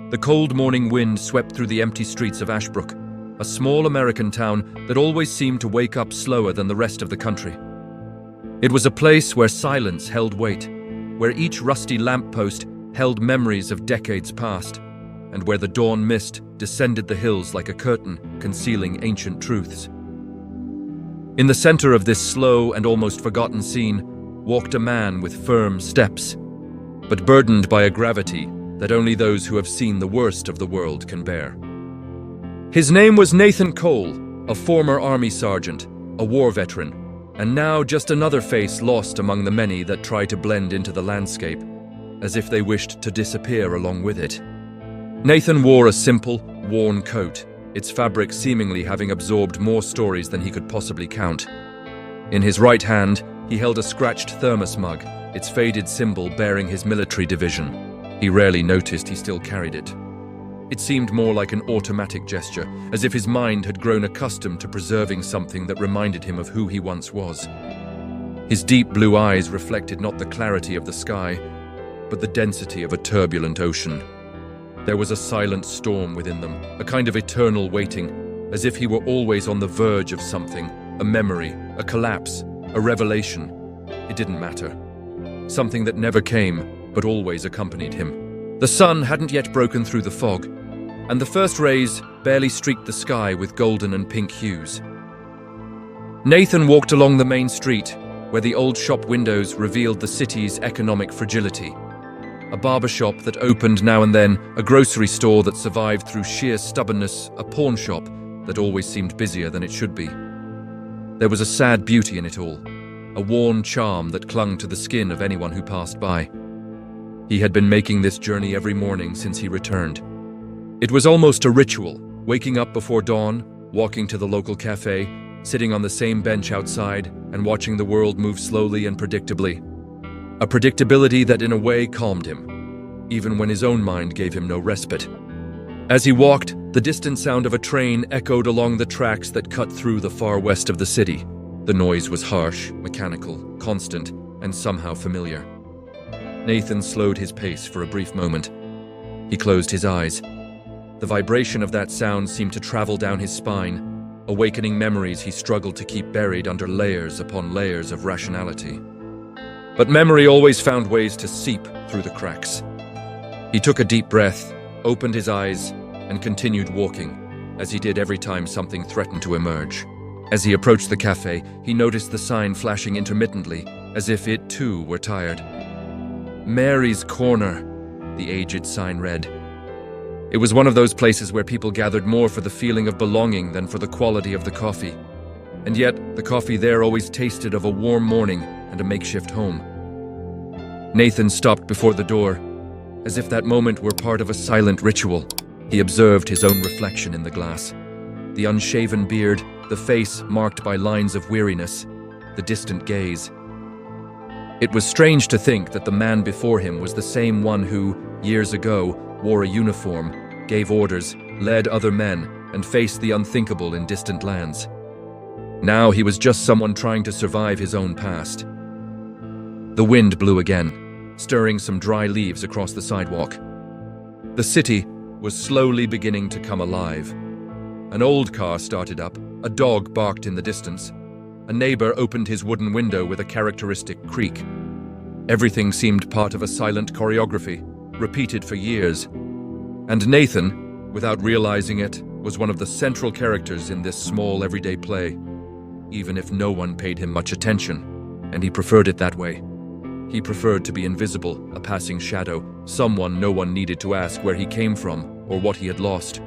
The cold morning wind swept through the empty streets of Ashbrook, a small American town that always seemed to wake up slower than the rest of the country. It was a place where silence held weight, where each rusty lamppost held memories of decades past, and where the dawn mist descended the hills like a curtain concealing ancient truths. In the center of this slow and almost forgotten scene walked a man with firm steps, but burdened by a gravity that only those who have seen the worst of the world can bear. His name was Nathan Cole, a former Army sergeant, a war veteran, and now just another face lost among the many that try to blend into the landscape, as if they wished to disappear along with it. Nathan wore a simple, worn coat, its fabric seemingly having absorbed more stories than he could possibly count. In his right hand, he held a scratched thermos mug, its faded symbol bearing his military division. He rarely noticed he still carried it. It seemed more like an automatic gesture, as if his mind had grown accustomed to preserving something that reminded him of who he once was. His deep blue eyes reflected not the clarity of the sky, but the density of a turbulent ocean. There was a silent storm within them, a kind of eternal waiting, as if he were always on the verge of something, a memory, a collapse, a revelation. It didn't matter. Something that never came, but always accompanied him. The sun hadn't yet broken through the fog, and the first rays barely streaked the sky with golden and pink hues. Nathan walked along the main street, where the old shop windows revealed the city's economic fragility. A barber shop that opened now and then, a grocery store that survived through sheer stubbornness, a pawn shop that always seemed busier than it should be. There was a sad beauty in it all, a worn charm that clung to the skin of anyone who passed by. He had been making this journey every morning since he returned. It was almost a ritual, waking up before dawn, walking to the local cafe, sitting on the same bench outside, and watching the world move slowly and predictably. A predictability that in a way calmed him, even when his own mind gave him no respite. As he walked, the distant sound of a train echoed along the tracks that cut through the far west of the city. The noise was harsh, mechanical, constant, and somehow familiar. Nathan slowed his pace for a brief moment. He closed his eyes. The vibration of that sound seemed to travel down his spine, awakening memories he struggled to keep buried under layers upon layers of rationality. But memory always found ways to seep through the cracks. He took a deep breath, opened his eyes, and continued walking, as he did every time something threatened to emerge. As he approached the cafe, he noticed the sign flashing intermittently, as if it too were tired. "Mary's Corner," the aged sign read. It was one of those places where people gathered more for the feeling of belonging than for the quality of the coffee. And yet, the coffee there always tasted of a warm morning and a makeshift home. Nathan stopped before the door, as if that moment were part of a silent ritual. He observed his own reflection in the glass. The unshaven beard, the face marked by lines of weariness, the distant gaze. It was strange to think that the man before him was the same one who, years ago, wore a uniform, gave orders, led other men, and faced the unthinkable in distant lands. Now he was just someone trying to survive his own past. The wind blew again, stirring some dry leaves across the sidewalk. The city was slowly beginning to come alive. An old car started up, a dog barked in the distance. A neighbor opened his wooden window with a characteristic creak. Everything seemed part of a silent choreography, repeated for years. And Nathan, without realizing it, was one of the central characters in this small everyday play, even if no one paid him much attention, and he preferred it that way. He preferred to be invisible, a passing shadow, someone no one needed to ask where he came from or what he had lost.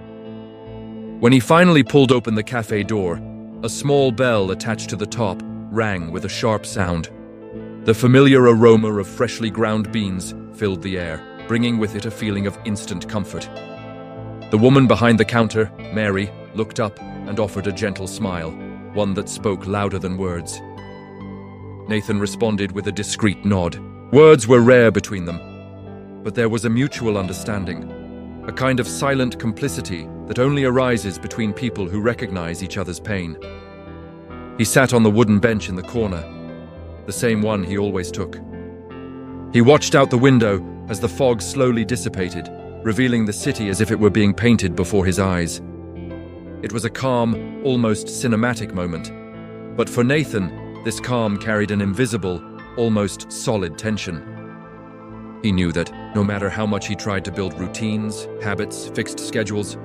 When he finally pulled open the cafe door, a small bell attached to the top rang with a sharp sound. The familiar aroma of freshly ground beans filled the air, bringing with it a feeling of instant comfort. The woman behind the counter, Mary, looked up and offered a gentle smile, one that spoke louder than words. Nathan responded with a discreet nod. Words were rare between them, but there was a mutual understanding, a kind of silent complicity that only arises between people who recognize each other's pain. He sat on the wooden bench in the corner, the same one he always took. He watched out the window as the fog slowly dissipated, revealing the city as if it were being painted before his eyes. It was a calm, almost cinematic moment. But for Nathan, this calm carried an invisible, almost solid tension. He knew that no matter how much he tried to build routines, habits, fixed schedules,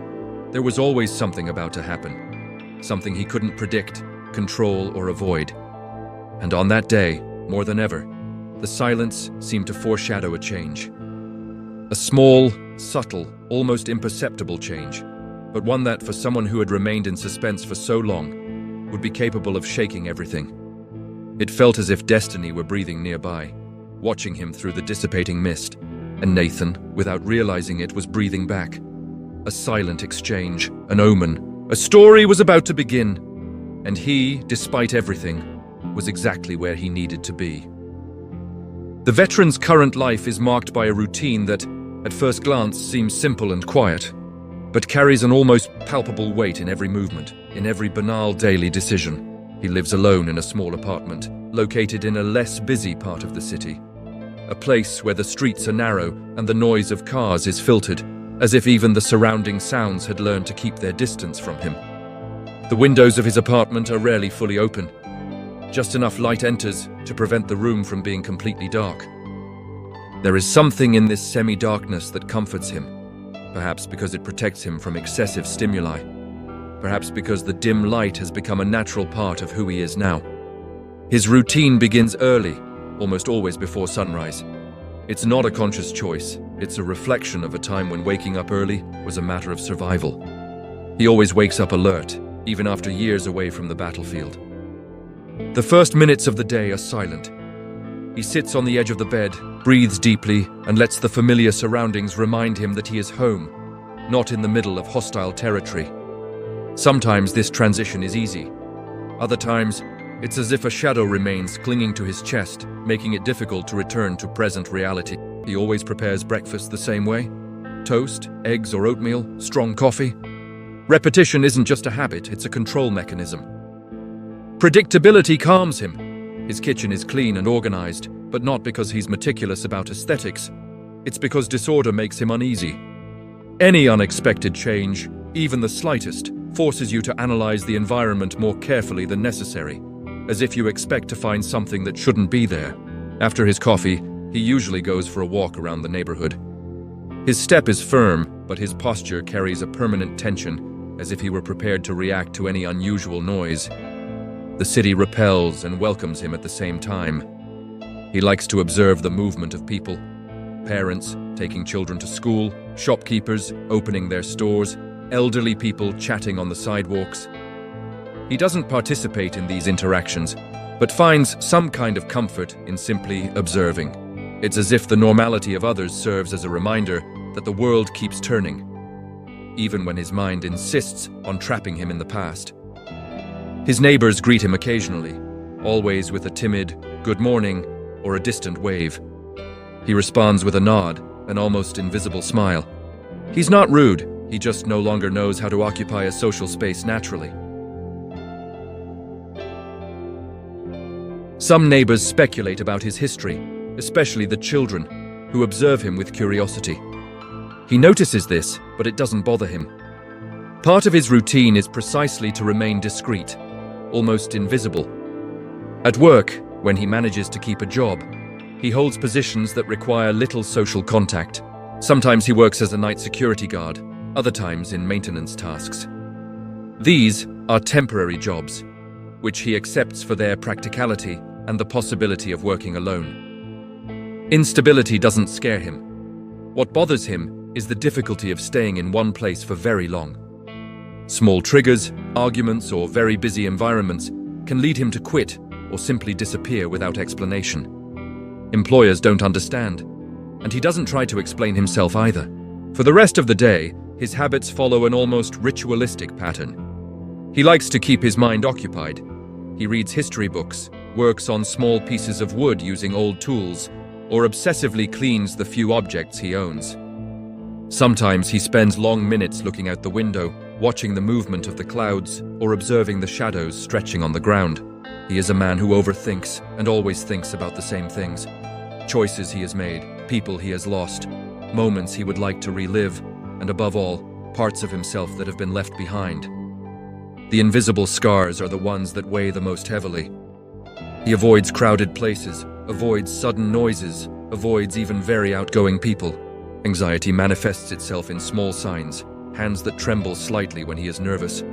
there was always something about to happen. Something he couldn't predict, control, or avoid. And on that day, more than ever, the silence seemed to foreshadow a change. A small, subtle, almost imperceptible change, but one that, for someone who had remained in suspense for so long, would be capable of shaking everything. It felt as if destiny were breathing nearby, watching him through the dissipating mist, and Nathan, without realizing it, was breathing back. A silent exchange, an omen. A story was about to begin, and he, despite everything, was exactly where he needed to be. The veteran's current life is marked by a routine that, at first glance, seems simple and quiet, but carries an almost palpable weight in every movement, in every banal daily decision. He lives alone in a small apartment, located in a less busy part of the city. A place where the streets are narrow and the noise of cars is filtered, as if even the surrounding sounds had learned to keep their distance from him. The windows of his apartment are rarely fully open. Just enough light enters to prevent the room from being completely dark. There is something in this semi-darkness that comforts him, perhaps because it protects him from excessive stimuli, perhaps because the dim light has become a natural part of who he is now. His routine begins early, almost always before sunrise. It's not a conscious choice, it's a reflection of a time when waking up early was a matter of survival. He always wakes up alert, even after years away from the battlefield. The first minutes of the day are silent. He sits on the edge of the bed, breathes deeply, and lets the familiar surroundings remind him that he is home, not in the middle of hostile territory. Sometimes this transition is easy. Other times, it's as if a shadow remains clinging to his chest, making it difficult to return to present reality. He always prepares breakfast the same way: toast, eggs or oatmeal, strong coffee. Repetition isn't just a habit, it's a control mechanism. Predictability calms him. His kitchen is clean and organized, but not because he's meticulous about aesthetics. It's because disorder makes him uneasy. Any unexpected change, even the slightest, forces you to analyze the environment more carefully than necessary, as if you expect to find something that shouldn't be there. After his coffee, he usually goes for a walk around the neighborhood. His step is firm, but his posture carries a permanent tension, as if he were prepared to react to any unusual noise. The city repels and welcomes him at the same time. He likes to observe the movement of people: parents taking children to school, shopkeepers opening their stores, elderly people chatting on the sidewalks. He doesn't participate in these interactions, but finds some kind of comfort in simply observing. It's as if the normality of others serves as a reminder that the world keeps turning, even when his mind insists on trapping him in the past. His neighbors greet him occasionally, always with a timid "good morning" or a distant wave. He responds with a nod, an almost invisible smile. He's not rude, he just no longer knows how to occupy a social space naturally. Some neighbors speculate about his history, especially the children, who observe him with curiosity. He notices this, but it doesn't bother him. Part of his routine is precisely to remain discreet, almost invisible. At work, when he manages to keep a job, he holds positions that require little social contact. Sometimes he works as a night security guard, other times in maintenance tasks. These are temporary jobs, which he accepts for their practicality and the possibility of working alone. Instability doesn't scare him. What bothers him is the difficulty of staying in one place for very long. Small triggers, arguments, or very busy environments can lead him to quit or simply disappear without explanation. Employers don't understand, and he doesn't try to explain himself either. For the rest of the day, his habits follow an almost ritualistic pattern. He likes to keep his mind occupied. He reads history books, works on small pieces of wood using old tools, or obsessively cleans the few objects he owns. Sometimes he spends long minutes looking out the window, watching the movement of the clouds, or observing the shadows stretching on the ground. He is a man who overthinks and always thinks about the same things. Choices he has made, people he has lost, moments he would like to relive, and above all, parts of himself that have been left behind. The invisible scars are the ones that weigh the most heavily. He avoids crowded places, avoids sudden noises, avoids even very outgoing people. Anxiety manifests itself in small signs, hands that tremble slightly when he is nervous.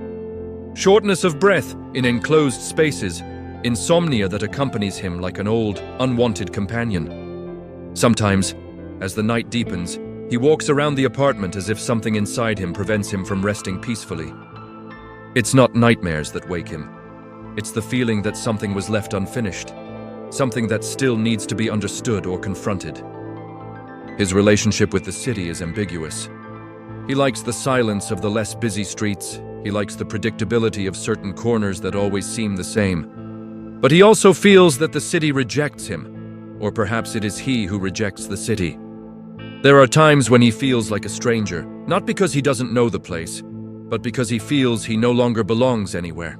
Shortness of breath in enclosed spaces, insomnia that accompanies him like an old, unwanted companion. Sometimes, as the night deepens, he walks around the apartment as if something inside him prevents him from resting peacefully. It's not nightmares that wake him. It's the feeling that something was left unfinished, something that still needs to be understood or confronted. His relationship with the city is ambiguous. He likes the silence of the less busy streets. He likes the predictability of certain corners that always seem the same. But he also feels that the city rejects him, or perhaps it is he who rejects the city. There are times when he feels like a stranger, not because he doesn't know the place, but because he feels he no longer belongs anywhere.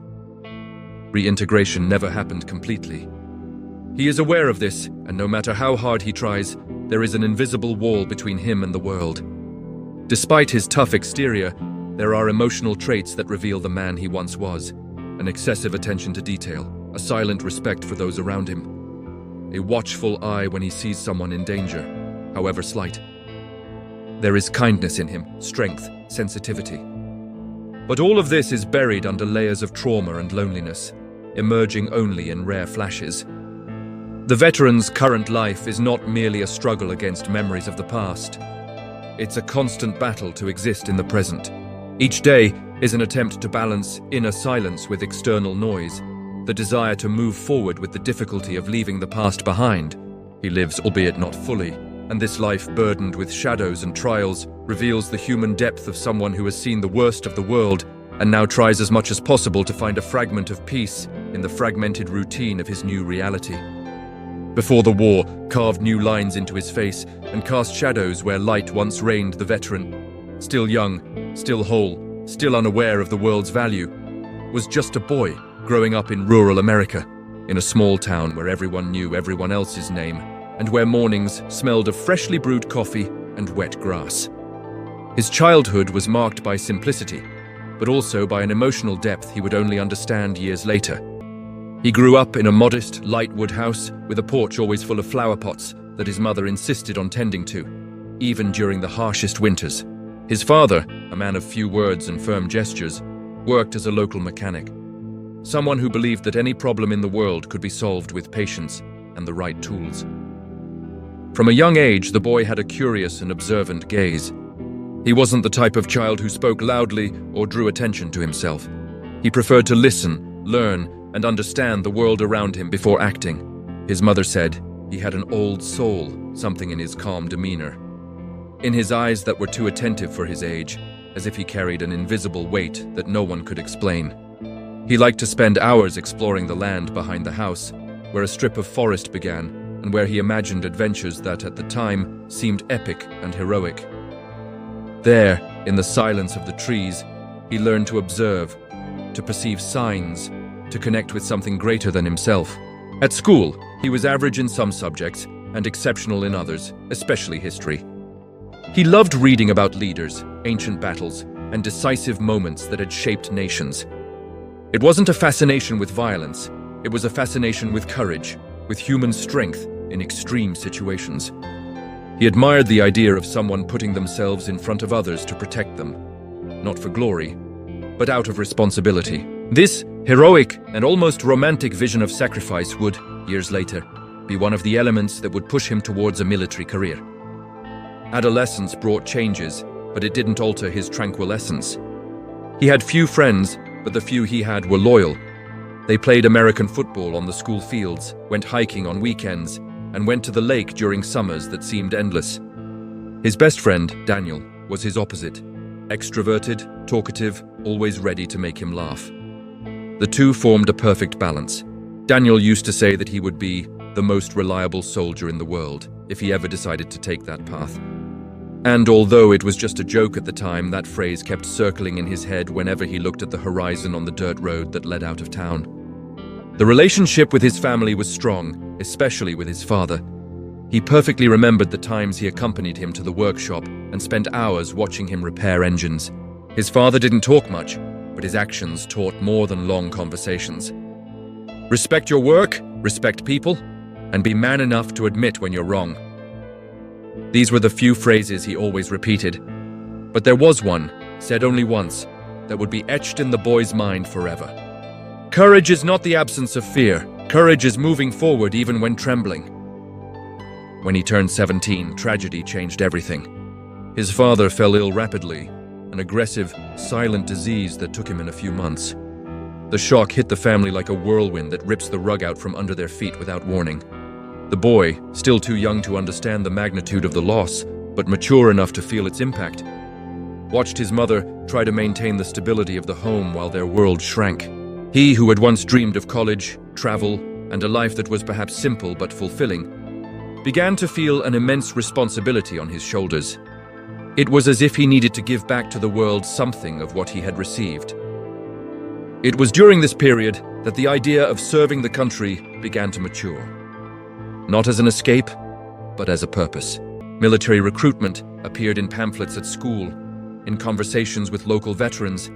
Reintegration never happened completely. He is aware of this, and no matter how hard he tries, there is an invisible wall between him and the world. Despite his tough exterior, there are emotional traits that reveal the man he once was: an excessive attention to detail, a silent respect for those around him, a watchful eye when he sees someone in danger, however slight. There is kindness in him, strength, sensitivity. But all of this is buried under layers of trauma and loneliness, emerging only in rare flashes. The veteran's current life is not merely a struggle against memories of the past. It's a constant battle to exist in the present. Each day is an attempt to balance inner silence with external noise, the desire to move forward with the difficulty of leaving the past behind. He lives, albeit not fully, and this life, burdened with shadows and trials, reveals the human depth of someone who has seen the worst of the world and now tries as much as possible to find a fragment of peace in the fragmented routine of his new reality. Before the war, carved new lines into his face and cast shadows where light once reigned. The veteran, still young, still whole, still unaware of the world's value, was just a boy growing up in rural America, in a small town where everyone knew everyone else's name, and where mornings smelled of freshly brewed coffee and wet grass. His childhood was marked by simplicity, but also by an emotional depth he would only understand years later. He grew up in a modest, light wood house with a porch always full of flower pots that his mother insisted on tending to, even during the harshest winters. His father, a man of few words and firm gestures, worked as a local mechanic, someone who believed that any problem in the world could be solved with patience and the right tools. From a young age, the boy had a curious and observant gaze. He wasn't the type of child who spoke loudly or drew attention to himself. He preferred to listen, learn, and understand the world around him before acting. His mother said he had an old soul, something in his calm demeanor, in his eyes that were too attentive for his age, as if he carried an invisible weight that no one could explain. He liked to spend hours exploring the land behind the house, where a strip of forest began, and where he imagined adventures that at the time seemed epic and heroic. There, in the silence of the trees, he learned to observe, to perceive signs, to connect with something greater than himself. At school, he was average in some subjects and exceptional in others, especially history. He loved reading about leaders, ancient battles, and decisive moments that had shaped nations. It wasn't a fascination with violence, it was a fascination with courage, with human strength in extreme situations. He admired the idea of someone putting themselves in front of others to protect them, not for glory, but out of responsibility. This heroic and almost romantic vision of sacrifice would, years later, be one of the elements that would push him towards a military career. Adolescence brought changes, but it didn't alter his tranquil essence. He had few friends, but the few he had were loyal. They played American football on the school fields, went hiking on weekends, and went to the lake during summers that seemed endless. His best friend, Daniel, was his opposite. Extroverted, talkative, always ready to make him laugh. The two formed a perfect balance. Daniel used to say that he would be the most reliable soldier in the world if he ever decided to take that path. And although it was just a joke at the time, that phrase kept circling in his head whenever he looked at the horizon on the dirt road that led out of town. The relationship with his family was strong, especially with his father. He perfectly remembered the times he accompanied him to the workshop and spent hours watching him repair engines. His father didn't talk much, but his actions taught more than long conversations. Respect your work, respect people, and be man enough to admit when you're wrong. These were the few phrases he always repeated, but there was one, said only once, that would be etched in the boy's mind forever. Courage is not the absence of fear. Courage is moving forward even when trembling. When he turned 17, tragedy changed everything. His father fell ill rapidly, an aggressive, silent disease that took him in a few months. The shock hit the family like a whirlwind that rips the rug out from under their feet without warning. The boy, still too young to understand the magnitude of the loss, but mature enough to feel its impact, watched his mother try to maintain the stability of the home while their world shrank. He, who had once dreamed of college, travel, and a life that was perhaps simple but fulfilling, began to feel an immense responsibility on his shoulders. It was as if he needed to give back to the world something of what he had received. It was during this period that the idea of serving the country began to mature. Not as an escape, but as a purpose. Military recruitment appeared in pamphlets at school, in conversations with local veterans,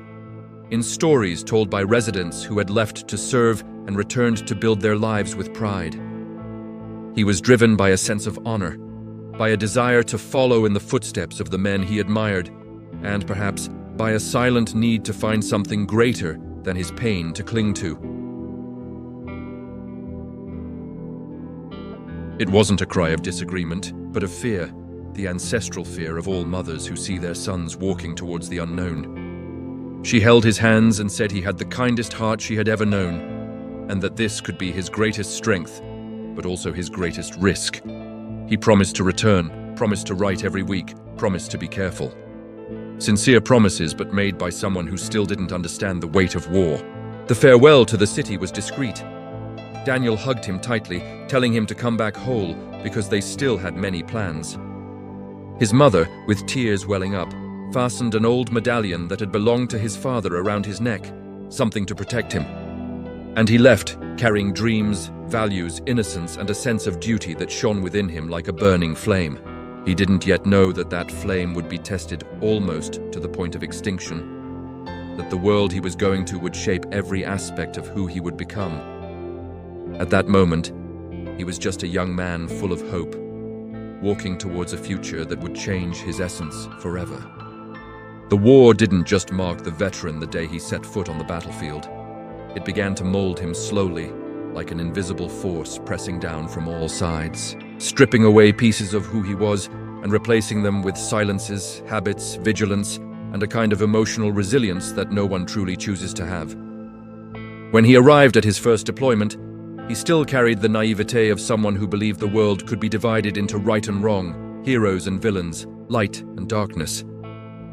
in stories told by residents who had left to serve and returned to build their lives with pride. He was driven by a sense of honor, by a desire to follow in the footsteps of the men he admired, and perhaps by a silent need to find something greater than his pain to cling to. It wasn't a cry of disagreement, but of fear, the ancestral fear of all mothers who see their sons walking towards the unknown. She held his hands and said he had the kindest heart she had ever known, and that this could be his greatest strength, but also his greatest risk. He promised to return, promised to write every week, promised to be careful. Sincere promises, but made by someone who still didn't understand the weight of war. The farewell to the city was discreet. Daniel hugged him tightly, telling him to come back whole because they still had many plans. His mother, with tears welling up, fastened an old medallion that had belonged to his father around his neck, something to protect him. And he left, carrying dreams, values, innocence, and a sense of duty that shone within him like a burning flame. He didn't yet know that that flame would be tested almost to the point of extinction, that the world he was going to would shape every aspect of who he would become. At that moment, he was just a young man full of hope, walking towards a future that would change his essence forever. The war didn't just mark the veteran the day he set foot on the battlefield. It began to mold him slowly, like an invisible force pressing down from all sides, stripping away pieces of who he was and replacing them with silences, habits, vigilance, and a kind of emotional resilience that no one truly chooses to have. When he arrived at his first deployment, he still carried the naivete of someone who believed the world could be divided into right and wrong, heroes and villains, light and darkness.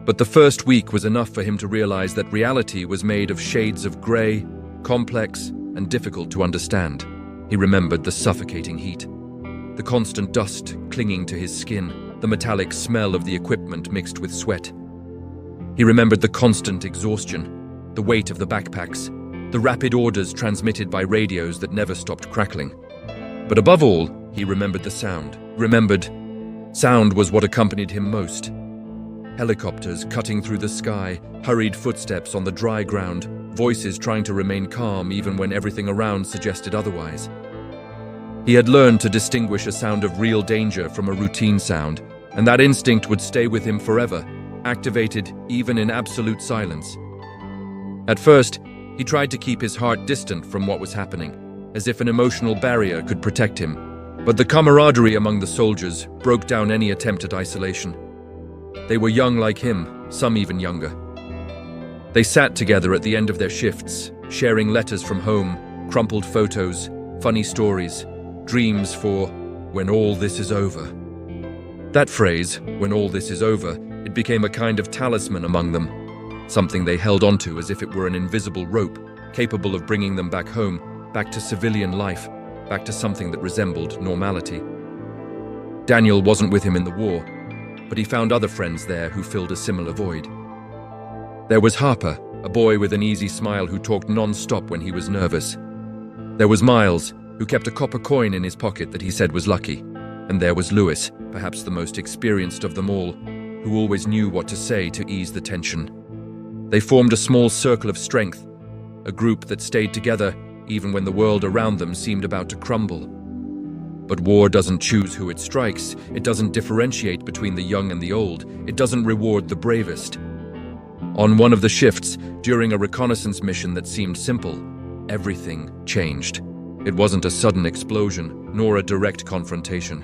But the first week was enough for him to realize that reality was made of shades of gray, complex, and difficult to understand. He remembered the suffocating heat, the constant dust clinging to his skin, the metallic smell of the equipment mixed with sweat. He remembered the constant exhaustion, the weight of the backpacks, the rapid orders transmitted by radios that never stopped crackling. But above all, he remembered the sound. Sound was what accompanied him most. Helicopters cutting through the sky, hurried footsteps on the dry ground, voices trying to remain calm even when everything around suggested otherwise. He had learned to distinguish a sound of real danger from a routine sound, and that instinct would stay with him forever, activated even in absolute silence. At first, he tried to keep his heart distant from what was happening, as if an emotional barrier could protect him. But the camaraderie among the soldiers broke down any attempt at isolation. They were young like him, some even younger. They sat together at the end of their shifts, sharing letters from home, crumpled photos, funny stories, dreams for when all this is over. That phrase, when all this is over, it became a kind of talisman among them, something they held onto as if it were an invisible rope, capable of bringing them back home, back to civilian life, back to something that resembled normality. Daniel wasn't with him in the war, but he found other friends there who filled a similar void. There was Harper, a boy with an easy smile who talked non-stop when he was nervous. There was Miles, who kept a copper coin in his pocket that he said was lucky. And there was Lewis, perhaps the most experienced of them all, who always knew what to say to ease the tension. They formed a small circle of strength, a group that stayed together even when the world around them seemed about to crumble. But war doesn't choose who it strikes. It doesn't differentiate between the young and the old. It doesn't reward the bravest. On one of the shifts, during a reconnaissance mission that seemed simple, everything changed. It wasn't a sudden explosion, nor a direct confrontation.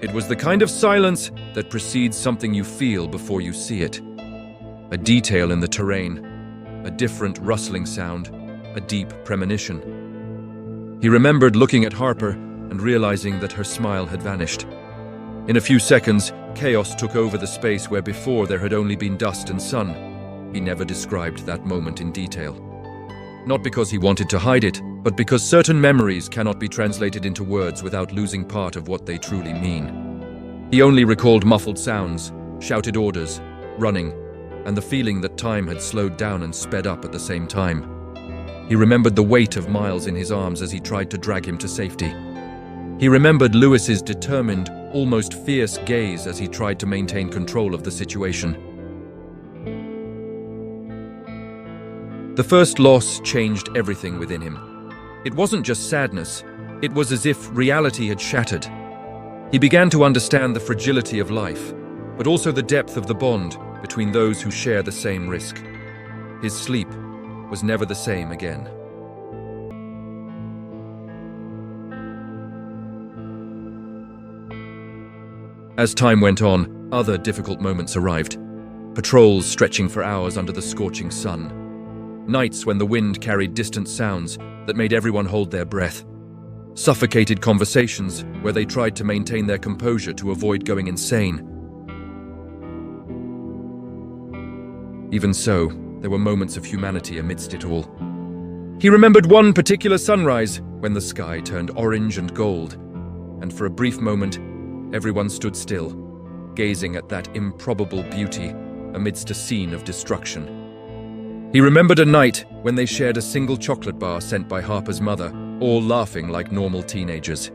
It was the kind of silence that precedes something you feel before you see it. A detail in the terrain, a different rustling sound, a deep premonition. He remembered looking at Harper and realizing that her smile had vanished. In a few seconds, chaos took over the space where before there had only been dust and sun. He never described that moment in detail. Not because he wanted to hide it, but because certain memories cannot be translated into words without losing part of what they truly mean. He only recalled muffled sounds, shouted orders, running, and the feeling that time had slowed down and sped up at the same time. He remembered the weight of Miles in his arms as he tried to drag him to safety. He remembered Lewis's determined, almost fierce gaze as he tried to maintain control of the situation. The first loss changed everything within him. It wasn't just sadness, it was as if reality had shattered. He began to understand the fragility of life, but also the depth of the bond between those who share the same risk. His sleep was never the same again. As time went on, other difficult moments arrived. Patrols stretching for hours under the scorching sun. Nights when the wind carried distant sounds that made everyone hold their breath. Suffocated conversations where they tried to maintain their composure to avoid going insane. Even so, there were moments of humanity amidst it all. He remembered one particular sunrise when the sky turned orange and gold, and for a brief moment, everyone stood still, gazing at that improbable beauty amidst a scene of destruction. He remembered a night when they shared a single chocolate bar sent by Harper's mother, all laughing like normal teenagers.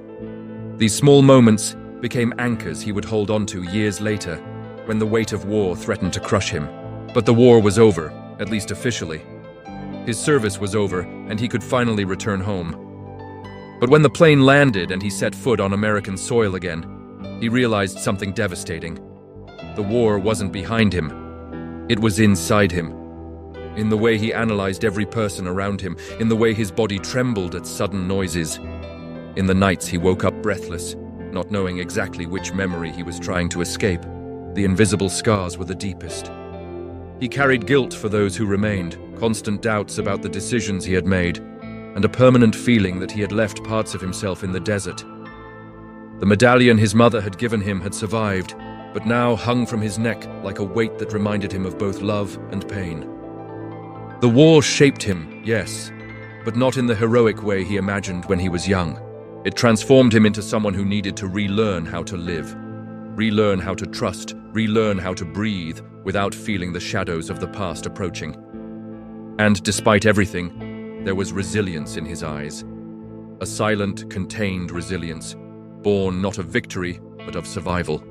These small moments became anchors he would hold on to years later, when the weight of war threatened to crush him. But the war was over, at least officially. His service was over, and he could finally return home. But when the plane landed and he set foot on American soil again, he realized something devastating. The war wasn't behind him. It was inside him. In the way he analyzed every person around him, in the way his body trembled at sudden noises. In the nights he woke up breathless, not knowing exactly which memory he was trying to escape. The invisible scars were the deepest. He carried guilt for those who remained, constant doubts about the decisions he had made, and a permanent feeling that he had left parts of himself in the desert. The medallion his mother had given him had survived, but now hung from his neck like a weight that reminded him of both love and pain. The war shaped him, yes, but not in the heroic way he imagined when he was young. It transformed him into someone who needed to relearn how to live, relearn how to trust, relearn how to breathe without feeling the shadows of the past approaching. And despite everything, there was resilience in his eyes. A silent, contained resilience, born not of victory, but of survival.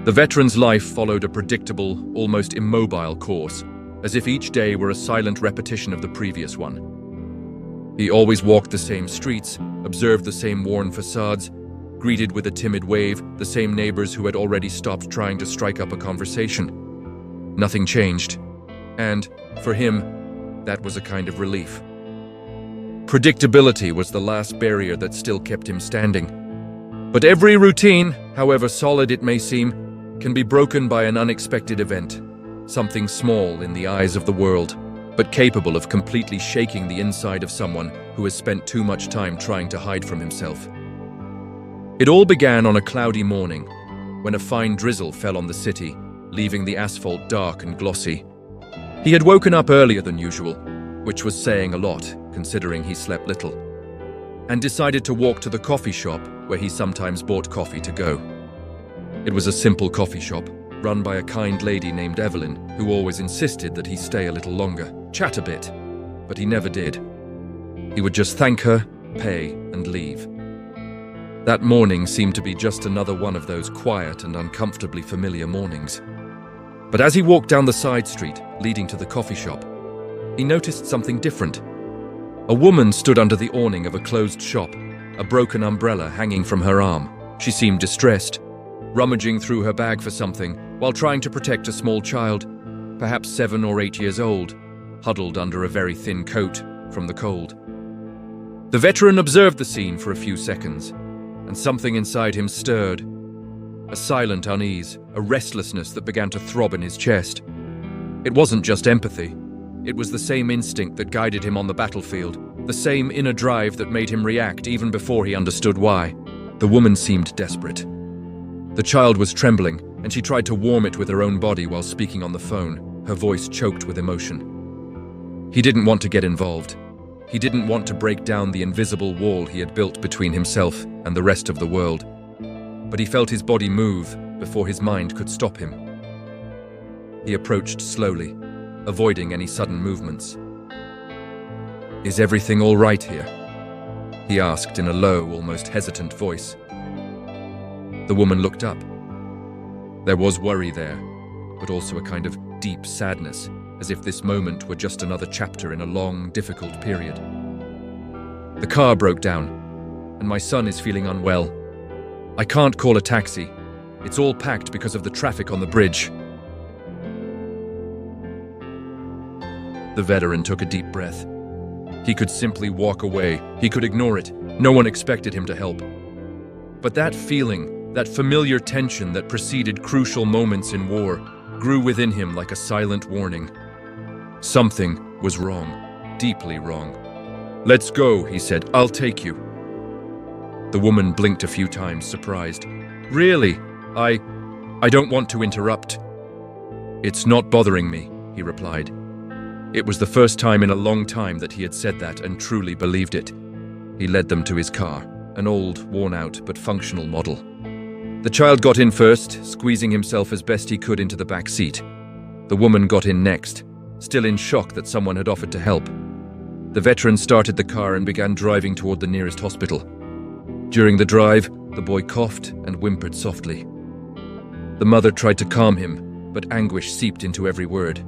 The veteran's life followed a predictable, almost immobile course, as if each day were a silent repetition of the previous one. He always walked the same streets, observed the same worn facades, greeted with a timid wave the same neighbors who had already stopped trying to strike up a conversation. Nothing changed, and, for him, that was a kind of relief. Predictability was the last barrier that still kept him standing. But every routine, however solid it may seem, can be broken by an unexpected event. Something small in the eyes of the world, but capable of completely shaking the inside of someone who has spent too much time trying to hide from himself. It all began on a cloudy morning, when a fine drizzle fell on the city, leaving the asphalt dark and glossy. He had woken up earlier than usual, which was saying a lot, considering he slept little, and decided to walk to the coffee shop where he sometimes bought coffee to go. It was a simple coffee shop, run by a kind lady named Evelyn, who always insisted that he stay a little longer, chat a bit, but he never did. He would just thank her, pay, and leave. That morning seemed to be just another one of those quiet and uncomfortably familiar mornings. But as he walked down the side street leading to the coffee shop, he noticed something different. A woman stood under the awning of a closed shop, a broken umbrella hanging from her arm. She seemed distressed, rummaging through her bag for something while trying to protect a small child, perhaps 7 or 8 years old, huddled under a very thin coat from the cold. The veteran observed the scene for a few seconds, and something inside him stirred. A silent unease, a restlessness that began to throb in his chest. It wasn't just empathy. It was the same instinct that guided him on the battlefield, the same inner drive that made him react even before he understood why. The woman seemed desperate. The child was trembling, and she tried to warm it with her own body while speaking on the phone, her voice choked with emotion. He didn't want to get involved. He didn't want to break down the invisible wall he had built between himself and the rest of the world. But he felt his body move before his mind could stop him. He approached slowly, avoiding any sudden movements. "Is everything all right here?" he asked in a low, almost hesitant voice. The woman looked up. There was worry there, but also a kind of deep sadness, as if this moment were just another chapter in a long, difficult period. "The car broke down, and my son is feeling unwell. I can't call a taxi. It's all packed because of the traffic on the bridge." The veteran took a deep breath. He could simply walk away. He could ignore it. No one expected him to help. But that feeling, that familiar tension that preceded crucial moments in war, grew within him like a silent warning. Something was wrong, deeply wrong. "Let's go," he said. "I'll take you." The woman blinked a few times, surprised. "Really? I don't want to interrupt." "It's not bothering me," he replied. It was the first time in a long time that he had said that and truly believed it. He led them to his car, an old, worn-out but functional model. The child got in first, squeezing himself as best he could into the back seat. The woman got in next, still in shock that someone had offered to help. The veteran started the car and began driving toward the nearest hospital. During the drive, the boy coughed and whimpered softly. The mother tried to calm him, but anguish seeped into every word.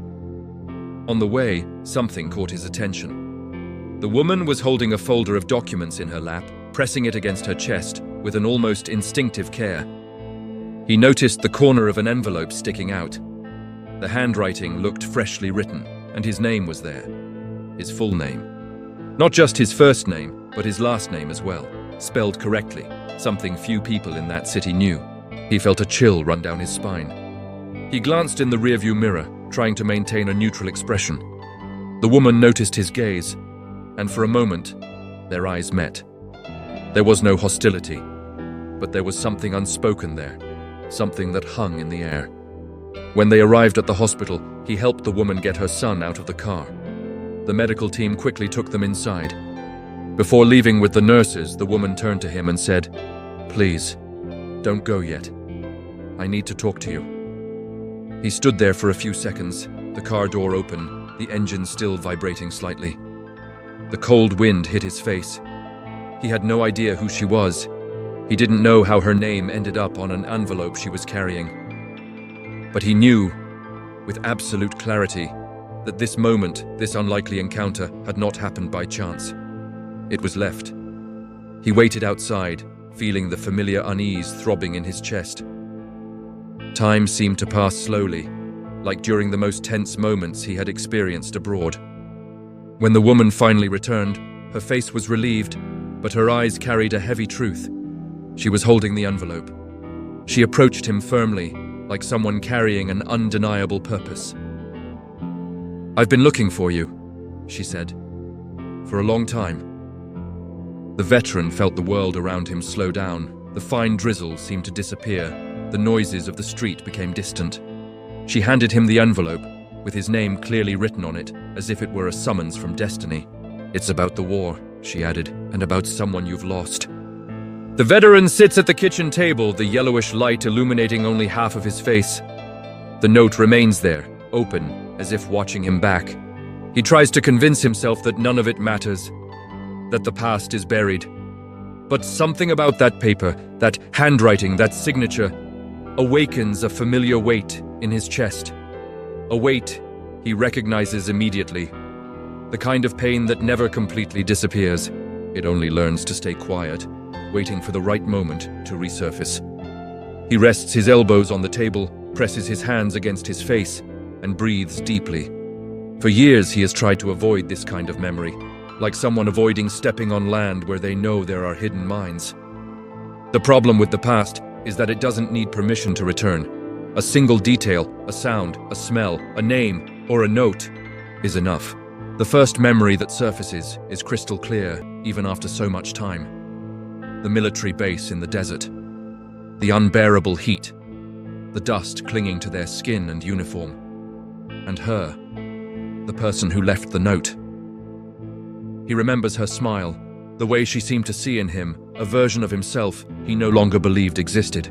On the way, something caught his attention. The woman was holding a folder of documents in her lap, pressing it against her chest with an almost instinctive care. He noticed the corner of an envelope sticking out. The handwriting looked freshly written, and his name was there. His full name. Not just his first name, but his last name as well, spelled correctly, something few people in that city knew. He felt a chill run down his spine. He glanced in the rearview mirror, trying to maintain a neutral expression. The woman noticed his gaze, and for a moment, their eyes met. There was no hostility, but there was something unspoken there, something that hung in the air. When they arrived at the hospital, he helped the woman get her son out of the car. The medical team quickly took them inside. Before leaving with the nurses, the woman turned to him and said, "Please, don't go yet. I need to talk to you." He stood there for a few seconds, the car door open, the engine still vibrating slightly. The cold wind hit his face. He had no idea who she was. He didn't know how her name ended up on an envelope she was carrying. But he knew, with absolute clarity, that this moment, this unlikely encounter, had not happened by chance. It was left. He waited outside, feeling the familiar unease throbbing in his chest. Time seemed to pass slowly, like during the most tense moments he had experienced abroad. When the woman finally returned, her face was relieved, but her eyes carried a heavy truth. She was holding the envelope. She approached him firmly, like someone carrying an undeniable purpose. "I've been looking for you," she said, "for a long time." The veteran felt the world around him slow down. The fine drizzle seemed to disappear. The noises of the street became distant. She handed him the envelope, with his name clearly written on it, as if it were a summons from destiny. "It's about the war," she added, "and about someone you've lost." The veteran sits at the kitchen table, the yellowish light illuminating only half of his face. The note remains there, open, as if watching him back. He tries to convince himself that none of it matters, that the past is buried. But something about that paper, that handwriting, that signature, awakens a familiar weight in his chest. A weight he recognizes immediately. The kind of pain that never completely disappears. It only learns to stay quiet, waiting for the right moment to resurface. He rests his elbows on the table, presses his hands against his face, and breathes deeply. For years he has tried to avoid this kind of memory, like someone avoiding stepping on land where they know there are hidden mines. The problem with the past is that it doesn't need permission to return. A single detail, a sound, a smell, a name, or a note is enough. The first memory that surfaces is crystal clear, even after so much time. The military base in the desert. The unbearable heat. The dust clinging to their skin and uniform. And her, the person who left the note. He remembers her smile, the way she seemed to see in him a version of himself he no longer believed existed.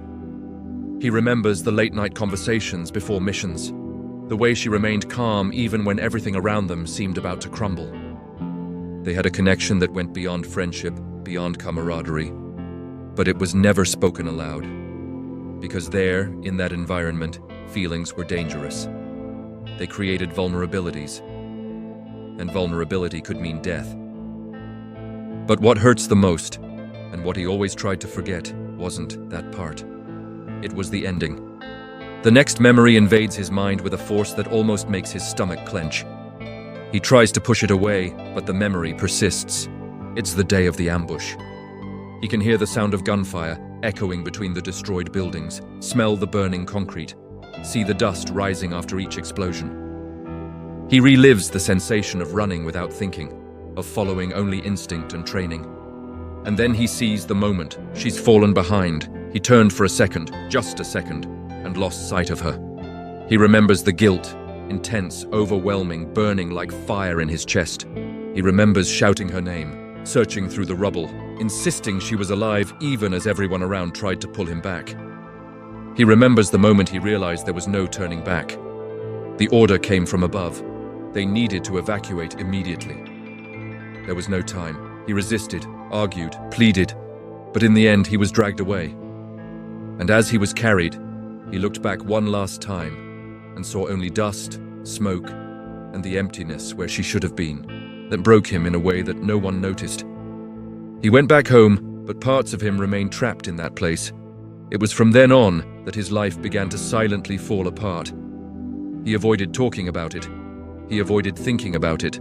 He remembers the late-night conversations before missions, the way she remained calm even when everything around them seemed about to crumble. They had a connection that went beyond friendship, beyond camaraderie, but it was never spoken aloud, because there, in that environment, feelings were dangerous. They created vulnerabilities, and vulnerability could mean death. But what hurts the most, and what he always tried to forget, wasn't that part. It was the ending. The next memory invades his mind with a force that almost makes his stomach clench. He tries to push it away, but the memory persists. It's the day of the ambush. He can hear the sound of gunfire echoing between the destroyed buildings, smell the burning concrete, see the dust rising after each explosion. He relives the sensation of running without thinking, of following only instinct and training. And then he sees the moment. She's fallen behind. He turned for a second, just a second, and lost sight of her. He remembers the guilt, intense, overwhelming, burning like fire in his chest. He remembers shouting her name, searching through the rubble, insisting she was alive even as everyone around tried to pull him back. He remembers the moment he realized there was no turning back. The order came from above. They needed to evacuate immediately. There was no time. He resisted, argued, pleaded, but in the end he was dragged away. And as he was carried, he looked back one last time and saw only dust, smoke, and the emptiness where she should have been, that broke him in a way that no one noticed. He went back home, but parts of him remained trapped in that place. It was from then on that his life began to silently fall apart. He avoided talking about it. He avoided thinking about it.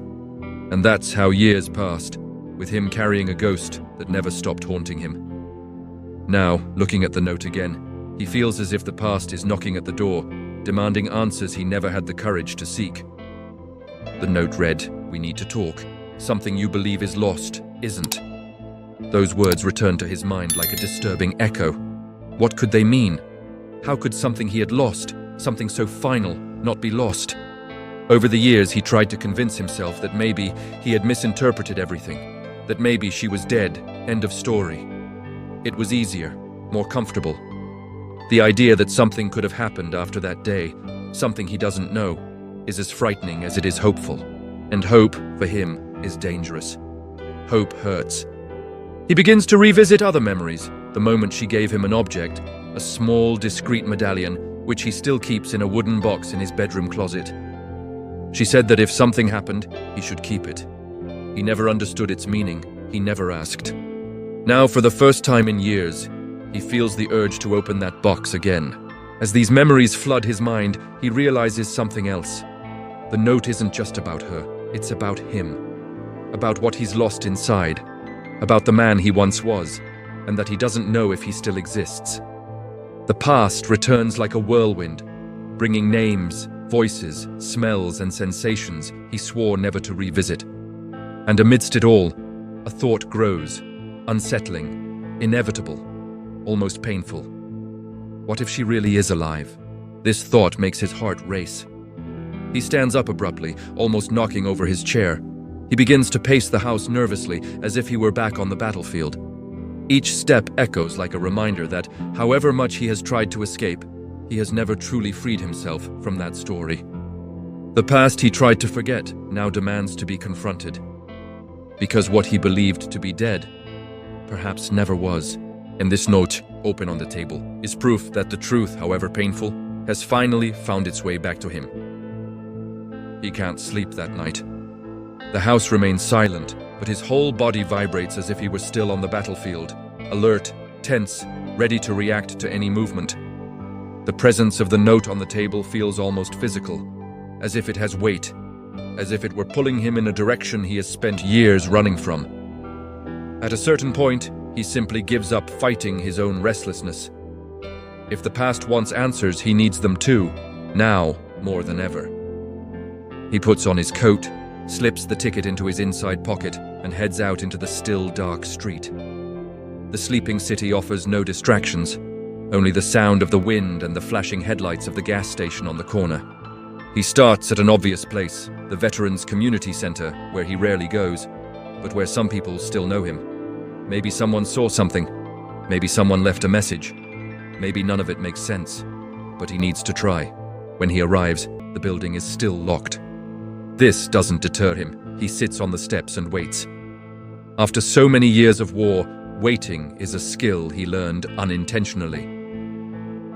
And that's how years passed, with him carrying a ghost that never stopped haunting him. Now, looking at the note again, he feels as if the past is knocking at the door, demanding answers he never had the courage to seek. The note read, "We need to talk. Something you believe is lost, isn't." Those words returned to his mind like a disturbing echo. What could they mean? How could something he had lost, something so final, not be lost? Over the years, he tried to convince himself that maybe he had misinterpreted everything, that maybe she was dead, end of story. It was easier, more comfortable. The idea that something could have happened after that day, something he doesn't know, is as frightening as it is hopeful. And hope, for him, is dangerous. Hope hurts. He begins to revisit other memories, the moment she gave him an object, a small, discreet medallion, which he still keeps in a wooden box in his bedroom closet. She said that if something happened, he should keep it. He never understood its meaning. He never asked. Now, for the first time in years, he feels the urge to open that box again. As these memories flood his mind, he realizes something else. The note isn't just about her, it's about him. About what he's lost inside. About the man he once was, and that he doesn't know if he still exists. The past returns like a whirlwind, bringing names, voices, smells, and sensations he swore never to revisit. And amidst it all, a thought grows, unsettling, inevitable, almost painful. What if she really is alive? This thought makes his heart race. He stands up abruptly, almost knocking over his chair. He begins to pace the house nervously, as if he were back on the battlefield. Each step echoes like a reminder that, however much he has tried to escape, he has never truly freed himself from that story. The past he tried to forget now demands to be confronted. Because what he believed to be dead perhaps never was. And this note, open on the table, is proof that the truth, however painful, has finally found its way back to him. He can't sleep that night. The house remains silent, but his whole body vibrates as if he were still on the battlefield, alert, tense, ready to react to any movement. The presence of the note on the table feels almost physical, as if it has weight, as if it were pulling him in a direction he has spent years running from. At a certain point, he simply gives up fighting his own restlessness. If the past wants answers, he needs them too, now more than ever. He puts on his coat, slips the ticket into his inside pocket, and heads out into the still, dark street. The sleeping city offers no distractions, only the sound of the wind and the flashing headlights of the gas station on the corner. He starts at an obvious place, the Veterans Community Center, where he rarely goes, but where some people still know him. Maybe someone saw something. Maybe someone left a message. Maybe none of it makes sense. But he needs to try. When he arrives, the building is still locked. This doesn't deter him. He sits on the steps and waits. After so many years of war, waiting is a skill he learned unintentionally.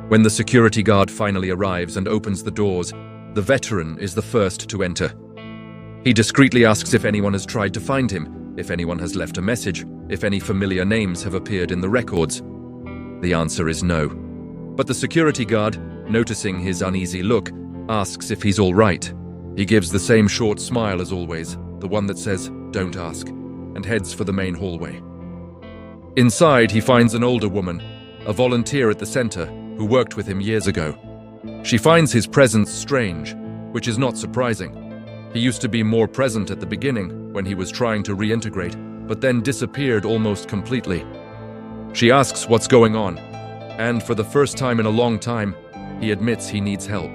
When the security guard finally arrives and opens the doors, the veteran is the first to enter. He discreetly asks if anyone has tried to find him, if anyone has left a message, if any familiar names have appeared in the records. The answer is no. But the security guard, noticing his uneasy look, asks if he's all right. He gives the same short smile as always, the one that says, "Don't ask," and heads for the main hallway. Inside, he finds an older woman, a volunteer at the center, who worked with him years ago. She finds his presence strange, which is not surprising. He used to be more present at the beginning, when he was trying to reintegrate, but then disappeared almost completely. She asks what's going on, and for the first time in a long time, he admits he needs help.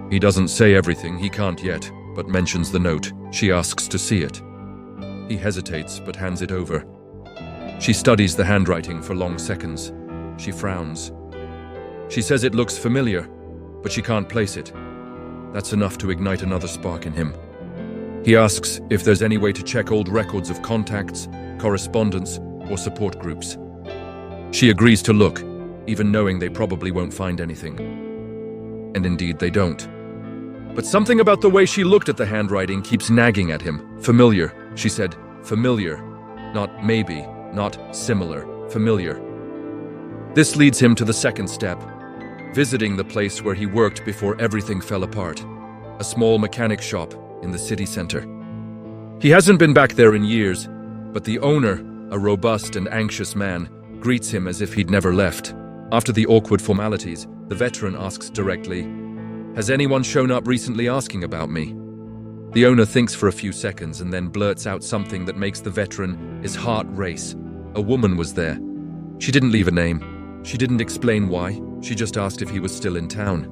He doesn't say everything, he can't yet, but mentions the note. She asks to see it. He hesitates, but hands it over. She studies the handwriting for long seconds. She frowns. She says it looks familiar, but she can't place it. That's enough to ignite another spark in him. He asks if there's any way to check old records of contacts, correspondence, or support groups. She agrees to look, even knowing they probably won't find anything. And indeed, they don't. But something about the way she looked at the handwriting keeps nagging at him. Familiar, she said. Familiar. Not maybe, not similar. Familiar. This leads him to the second step, visiting the place where he worked before everything fell apart, a small mechanic shop in the city center. He hasn't been back there in years, but the owner, a robust and anxious man, greets him as if he'd never left. After the awkward formalities, the veteran asks directly, "Has anyone shown up recently asking about me?" The owner thinks for a few seconds and then blurts out something that makes the veteran, his heart race. A woman was there. She didn't leave a name. She didn't explain why. She just asked if he was still in town.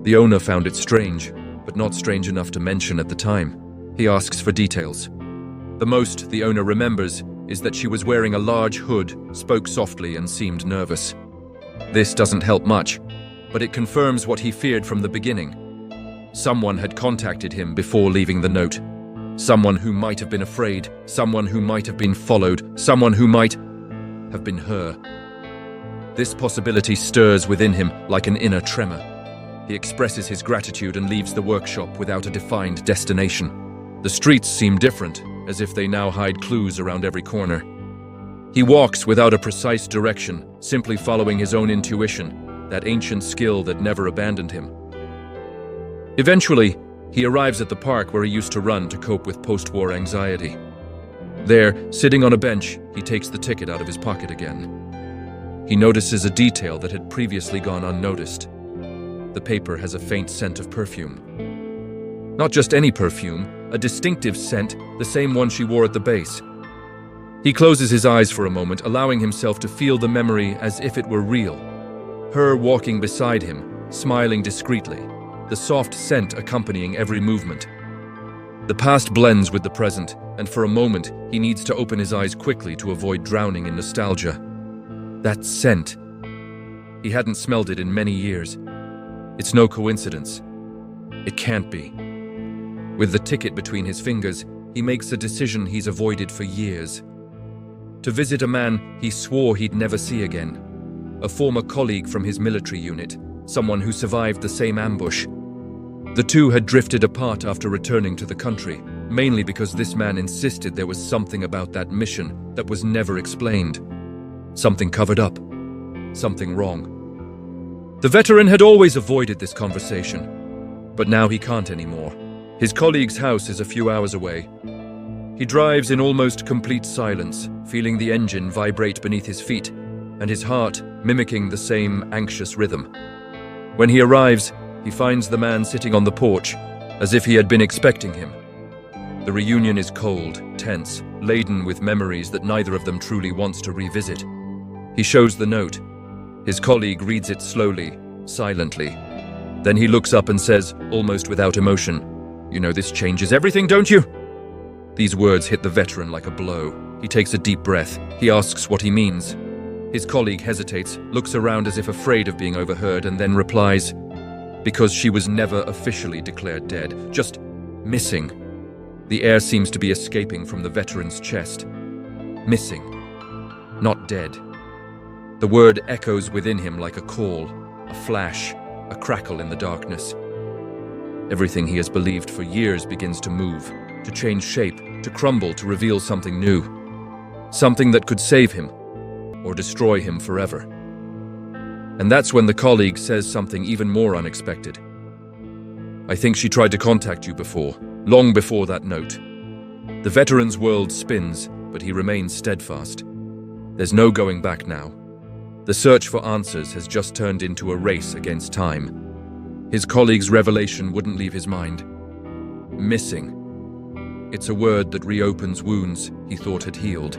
The owner found it strange, but not strange enough to mention at the time. He asks for details. The most the owner remembers is that she was wearing a large hood, spoke softly, and seemed nervous. This doesn't help much, but it confirms what he feared from the beginning. Someone had contacted him before leaving the note. Someone who might have been afraid, someone who might have been followed, someone who might have been her. This possibility stirs within him like an inner tremor. He expresses his gratitude and leaves the workshop without a defined destination. The streets seem different, as if they now hide clues around every corner. He walks without a precise direction, simply following his own intuition, that ancient skill that never abandoned him. Eventually, he arrives at the park where he used to run to cope with post-war anxiety. There, sitting on a bench, he takes the ticket out of his pocket again. He notices a detail that had previously gone unnoticed. The paper has a faint scent of perfume. Not just any perfume, a distinctive scent, the same one she wore at the base. He closes his eyes for a moment, allowing himself to feel the memory as if it were real. Her walking beside him, smiling discreetly, the soft scent accompanying every movement. The past blends with the present, and for a moment, he needs to open his eyes quickly to avoid drowning in nostalgia. That scent. He hadn't smelled it in many years. It's no coincidence. It can't be. With the ticket between his fingers, he makes a decision he's avoided for years. to visit a man he swore he'd never see again. A former colleague from his military unit, someone who survived the same ambush. The two had drifted apart after returning to the country, mainly because this man insisted there was something about that mission that was never explained. Something covered up. Something wrong. The veteran had always avoided this conversation, but now he can't anymore. His colleague's house is a few hours away. He drives in almost complete silence, feeling the engine vibrate beneath his feet, and his heart mimicking the same anxious rhythm. When he arrives, he finds the man sitting on the porch, as if he had been expecting him. The reunion is cold, tense, laden with memories that neither of them truly wants to revisit. He shows the note. His colleague reads it slowly, silently. Then he looks up and says, almost without emotion, "You know this changes everything, don't you?" These words hit the veteran like a blow. He takes a deep breath. He asks what he means. His colleague hesitates, looks around as if afraid of being overheard, and then replies, "Because she was never officially declared dead, just missing." The air seems to be escaping from the veteran's chest. Missing. Not dead. The word echoes within him like a call, a flash, a crackle in the darkness. Everything he has believed for years begins to move, to change shape, to crumble, to reveal something new. Something that could save him, or destroy him forever. And that's when the colleague says something even more unexpected. "I think she tried to contact you before, long before that note." The veteran's world spins, but he remains steadfast. There's no going back now. The search for answers has just turned into a race against time. His colleague's revelation wouldn't leave his mind. Missing. It's a word that reopens wounds he thought had healed.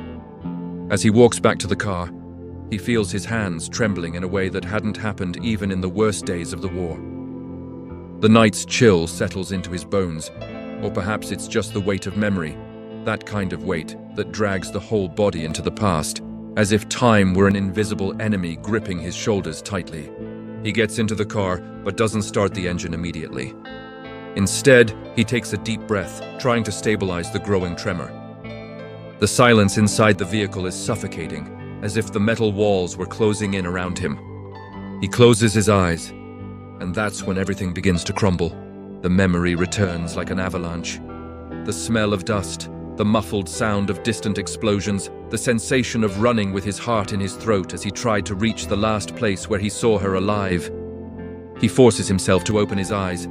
As he walks back to the car, he feels his hands trembling in a way that hadn't happened even in the worst days of the war. The night's chill settles into his bones, or perhaps it's just the weight of memory, that kind of weight that drags the whole body into the past, as if time were an invisible enemy gripping his shoulders tightly. He gets into the car, but doesn't start the engine immediately. Instead, he takes a deep breath, trying to stabilize the growing tremor. The silence inside the vehicle is suffocating, as if the metal walls were closing in around him. He closes his eyes, and that's when everything begins to crumble. The memory returns like an avalanche. The smell of dust, the muffled sound of distant explosions, the sensation of running with his heart in his throat as he tried to reach the last place where he saw her alive. He forces himself to open his eyes,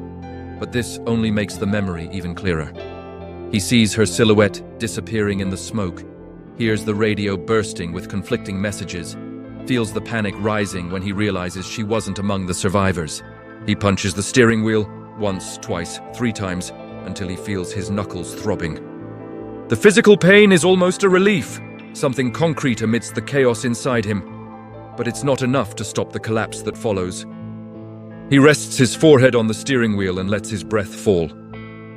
but this only makes the memory even clearer. He sees her silhouette disappearing in the smoke, hears the radio bursting with conflicting messages, feels the panic rising when he realizes she wasn't among the survivors. He punches the steering wheel, once, twice, 3 times, until he feels his knuckles throbbing. The physical pain is almost a relief, something concrete amidst the chaos inside him. But it's not enough to stop the collapse that follows. He rests his forehead on the steering wheel and lets his breath fall.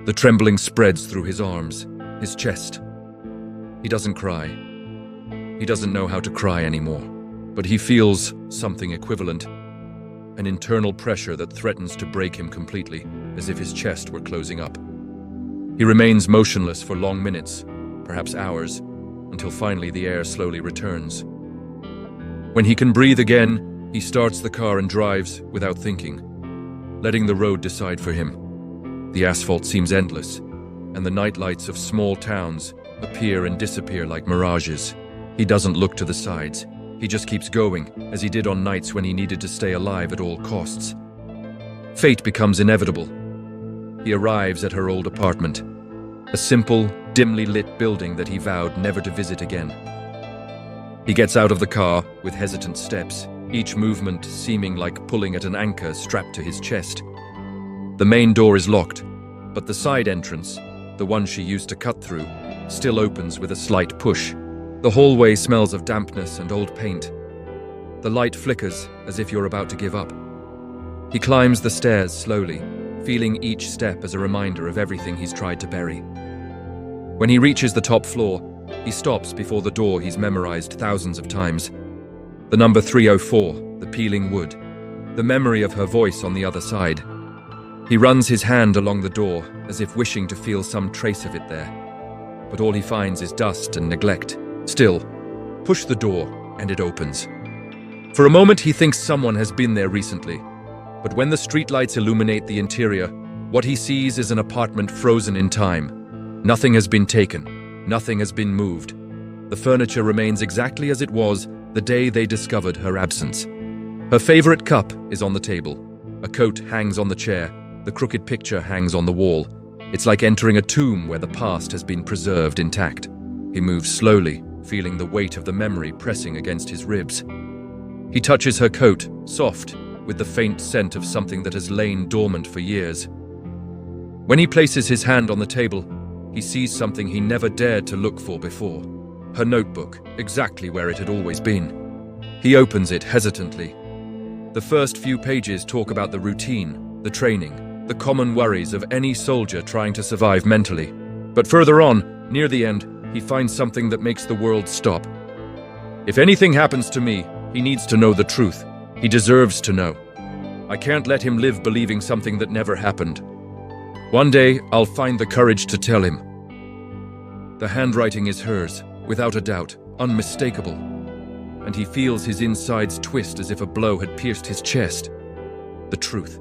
The trembling spreads through his arms, his chest. He doesn't cry. He doesn't know how to cry anymore. But he feels something equivalent, an internal pressure that threatens to break him completely, as if his chest were closing up. He remains motionless for long minutes, perhaps hours, until finally the air slowly returns. When he can breathe again, he starts the car and drives without thinking, letting the road decide for him. The asphalt seems endless, and the nightlights of small towns appear and disappear like mirages. He doesn't look to the sides. He just keeps going, as he did on nights when he needed to stay alive at all costs. Fate becomes inevitable. He arrives at her old apartment, a simple, dimly lit building that he vowed never to visit again. He gets out of the car with hesitant steps, each movement seeming like pulling at an anchor strapped to his chest. The main door is locked, but the side entrance, the one she used to cut through, still opens with a slight push. The hallway smells of dampness and old paint. The light flickers as if you're about to give up. He climbs the stairs slowly, feeling each step as a reminder of everything he's tried to bury. When he reaches the top floor, he stops before the door he's memorized thousands of times. The number 304, the peeling wood, the memory of her voice on the other side. He runs his hand along the door as if wishing to feel some trace of it there. But all he finds is dust and neglect. Still, push the door, and it opens. For a moment, he thinks someone has been there recently. But when the streetlights illuminate the interior, what he sees is an apartment frozen in time. Nothing has been taken. Nothing has been moved. The furniture remains exactly as it was the day they discovered her absence. Her favorite cup is on the table. A coat hangs on the chair. The crooked picture hangs on the wall. It's like entering a tomb where the past has been preserved intact. He moves slowly, feeling the weight of the memory pressing against his ribs. He touches her coat, soft, with the faint scent of something that has lain dormant for years. When he places his hand on the table, he sees something he never dared to look for before. Her notebook, exactly where it had always been. He opens it hesitantly. The first few pages talk about the routine, the training, the common worries of any soldier trying to survive mentally. But further on, near the end, he finds something that makes the world stop. If anything happens to me, he needs to know the truth. He deserves to know. I can't let him live believing something that never happened. One day, I'll find the courage to tell him. The handwriting is hers, without a doubt, unmistakable. And he feels his insides twist as if a blow had pierced his chest. The truth.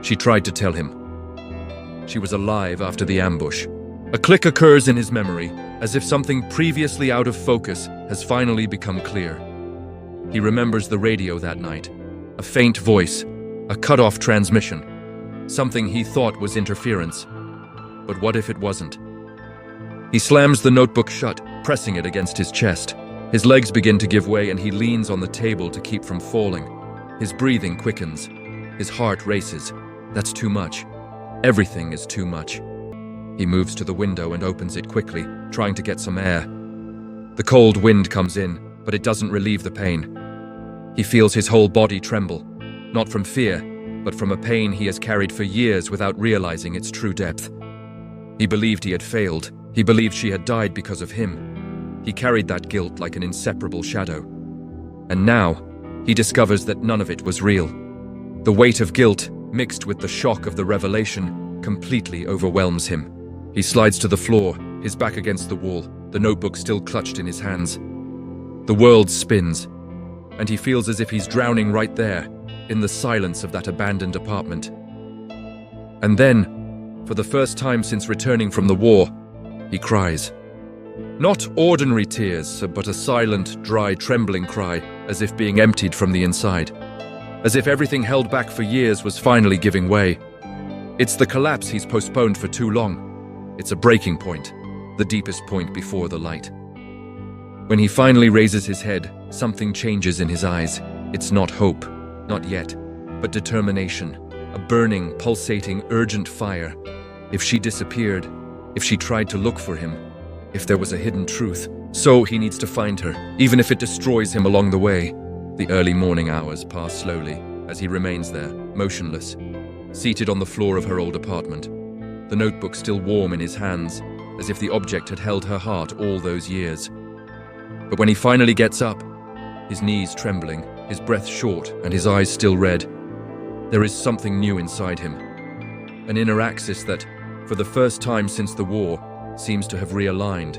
She tried to tell him. She was alive after the ambush. A click occurs in his memory, as if something previously out of focus has finally become clear. He remembers the radio that night. A faint voice, a cut-off transmission. Something he thought was interference. But what if it wasn't? He slams the notebook shut, pressing it against his chest. His legs begin to give way and he leans on the table to keep from falling. His breathing quickens. His heart races. That's too much. Everything is too much. He moves to the window and opens it quickly, trying to get some air. The cold wind comes in, but it doesn't relieve the pain. He feels his whole body tremble, not from fear, but from a pain he has carried for years without realizing its true depth. He believed he had failed. He believed she had died because of him. He carried that guilt like an inseparable shadow. And now, he discovers that none of it was real. The weight of guilt, mixed with the shock of the revelation, completely overwhelms him. He slides to the floor, his back against the wall, the notebook still clutched in his hands. The world spins, and he feels as if he's drowning right there, in the silence of that abandoned apartment. And then, for the first time since returning from the war, he cries. Not ordinary tears, but a silent, dry, trembling cry, as if being emptied from the inside. As if everything held back for years was finally giving way. It's the collapse he's postponed for too long. It's a breaking point, the deepest point before the light. When he finally raises his head, something changes in his eyes. It's not hope, not yet, but determination, a burning, pulsating, urgent fire. If she disappeared, if she tried to look for him, if there was a hidden truth, so he needs to find her, even if it destroys him along the way. The early morning hours pass slowly, as he remains there, motionless, seated on the floor of her old apartment, the notebook still warm in his hands, as if the object had held her heart all those years. But when he finally gets up, his knees trembling, his breath short, and his eyes still red, there is something new inside him. An inner axis that, for the first time since the war, seems to have realigned.